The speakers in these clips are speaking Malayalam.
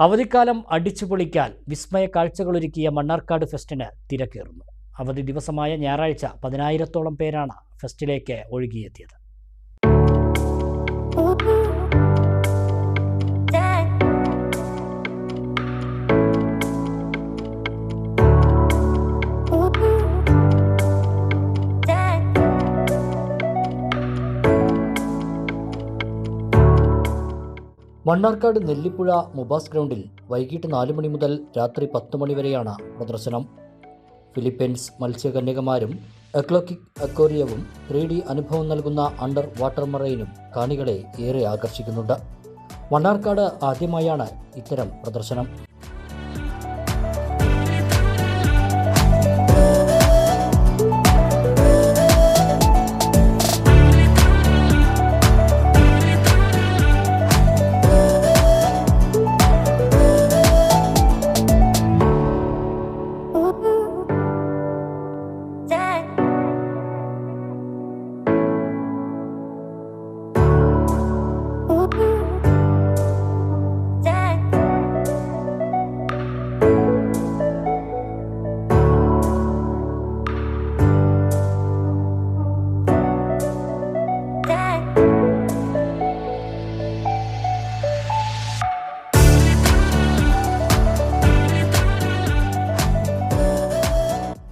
അവധിക്കാലം അടിച്ചുപൊളിക്കാൻ വിസ്മയ കാഴ്ചകളൊരുക്കിയ മണ്ണാർക്കാട് ഫെസ്റ്റിന് തിരക്കേറുന്നു. അവധി ദിവസമായ ഞായറാഴ്ച 10,000-ഓളം പേരാണ് ഫെസ്റ്റിലേക്ക് ഒഴുകിയെത്തിയത്. മണ്ണാർക്കാട് നെല്ലിപ്പുഴ മുബാസ് ഗ്രൗണ്ടിൽ വൈകിട്ട് 4 മണി മുതൽ രാത്രി 10 മണി വരെയാണ് പ്രദർശനം. ഫിലിപ്പൈൻസ് മത്സ്യകന്യകമാരും എക്ലോക്കിക് അക്വേറിയവും 3D അനുഭവം നൽകുന്ന അണ്ടർ വാട്ടർ മറൈനും കാണികളെ ഏറെ ആകർഷിക്കുന്നുണ്ട്. മണ്ണാർക്കാട് ആദ്യമായാണ് ഇത്തരം പ്രദർശനം.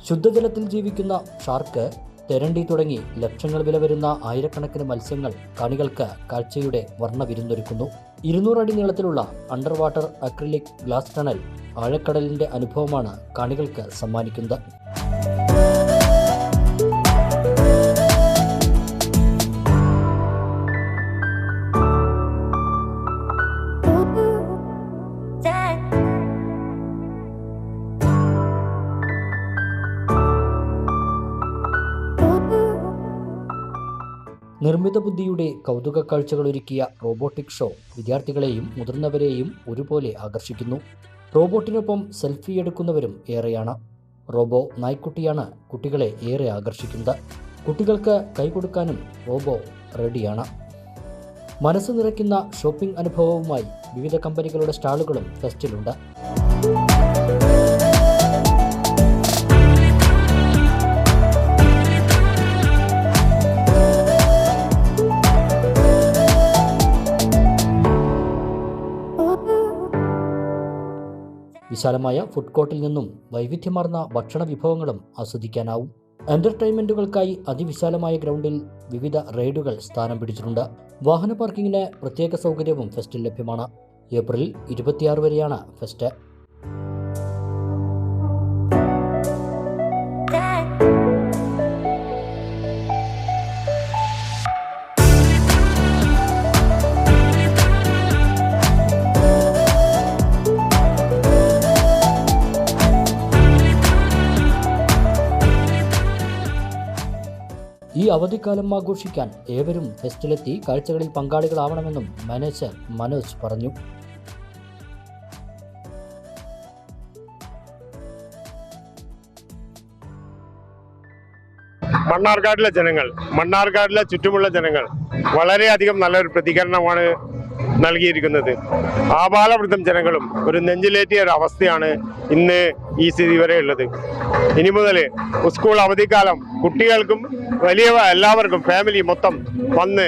ശുദ്ധജലത്തിൽ ജീവിക്കുന്ന ഷാർക്ക്, തെരണ്ടി തുടങ്ങി ലക്ഷങ്ങൾ വില വരുന്ന ആയിരക്കണക്കിന് മത്സ്യങ്ങൾ കാണികൾക്ക് കാഴ്ചയുടെ വർണ്ണവിരുന്നൊരുക്കുന്നു. 200 അടി നീളത്തിലുള്ള under water acrylic glass tunnel ആഴക്കടലിന്റെ അനുഭവമാണ് കാണികൾക്ക് സമ്മാനിക്കുന്നത്. നിർമ്മിത ബുദ്ധിയുടെ കൗതുക കാഴ്ചകളൊരുക്കിയ റോബോട്ടിക് ഷോ വിദ്യാർത്ഥികളെയും മുതിർന്നവരെയും ഒരുപോലെ ആകർഷിക്കുന്നു. റോബോട്ടിനൊപ്പം സെൽഫി എടുക്കുന്നവരും ഏറെയാണ്. റോബോ നായ്ക്കുട്ടിയാണ് കുട്ടികളെ ഏറെ ആകർഷിക്കുന്നത്. കുട്ടികൾക്ക് കൈകൊടുക്കാനും റോബോ റെഡിയാണ്. മനസ്സ് നിറയ്ക്കുന്ന ഷോപ്പിംഗ് അനുഭവവുമായി വിവിധ കമ്പനികളുടെ സ്റ്റാളുകളും ഫെസ്റ്റിലുണ്ട്. വിശാലമായ ഫുഡ് കോർട്ടിൽ നിന്നും വൈവിധ്യമാർന്ന ഭക്ഷണ വിഭവങ്ങളും ആസ്വദിക്കാനാവും. എന്റർടൈൻമെന്റുകൾക്കായി അതിവിശാലമായ ഗ്രൗണ്ടിൽ വിവിധ റൈഡുകൾ സ്ഥാനം പിടിച്ചിട്ടുണ്ട്. വാഹന പാർക്കിങ്ങിന് പ്രത്യേക സൗകര്യവും ഫെസ്റ്റിൽ ലഭ്യമാണ്. ഏപ്രിൽ 26 വരെയാണ് ഫെസ്റ്റ്. ഈ അവധിക്കാലം ആഘോഷിക്കാൻ ഏവരും ഫെസ്റ്റിലെത്തി കാഴ്ചകളിൽ പങ്കാളികളാവണമെന്നും മാനേജർ മനോജ് പറഞ്ഞു. മണ്ണാർക്കാടിലെ ചുറ്റുമുള്ള ജനങ്ങൾ വളരെയധികം നല്ലൊരു പ്രതികരണമാണ് നൽകിയിരിക്കുന്നത്. ആബാലവൃദ്ധം ജനങ്ങളും ഒരു നെഞ്ചിലേറ്റിയ ഒരു അവസ്ഥയാണ് ഇന്ന് ഈ സ്ഥിതി വരെ ഉള്ളത്. ഇനി മുതൽ സ്കൂൾ അവധിക്കാലം കുട്ടികൾക്കും വലിയ എല്ലാവർക്കും ഫാമിലി മൊത്തം വന്ന്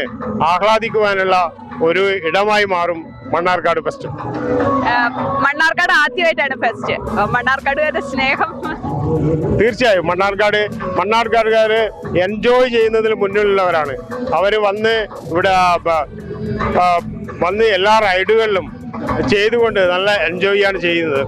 ആഹ്ലാദിക്കുവാനുള്ള ഒരു ഇടമായി മാറും മണ്ണാർക്കാട് ഫെസ്റ്റ്. മണ്ണാർക്കാട് ആദ്യമായിട്ടാണ് ഫെസ്റ്റ്. മണ്ണാർക്കാടുകാരുടെ സ്നേഹം തീർച്ചയായും മണ്ണാർക്കാടുകാർ എൻജോയ് ചെയ്യുന്നതിന് മുന്നിലുള്ളവരാണ്. അവർ വന്ന് ഇവിടെ വന്ന് എല്ലാ റൈഡുകളിലും ചെയ്തുകൊണ്ട് നല്ല എൻജോയ് ആണ് ചെയ്യുന്നത്.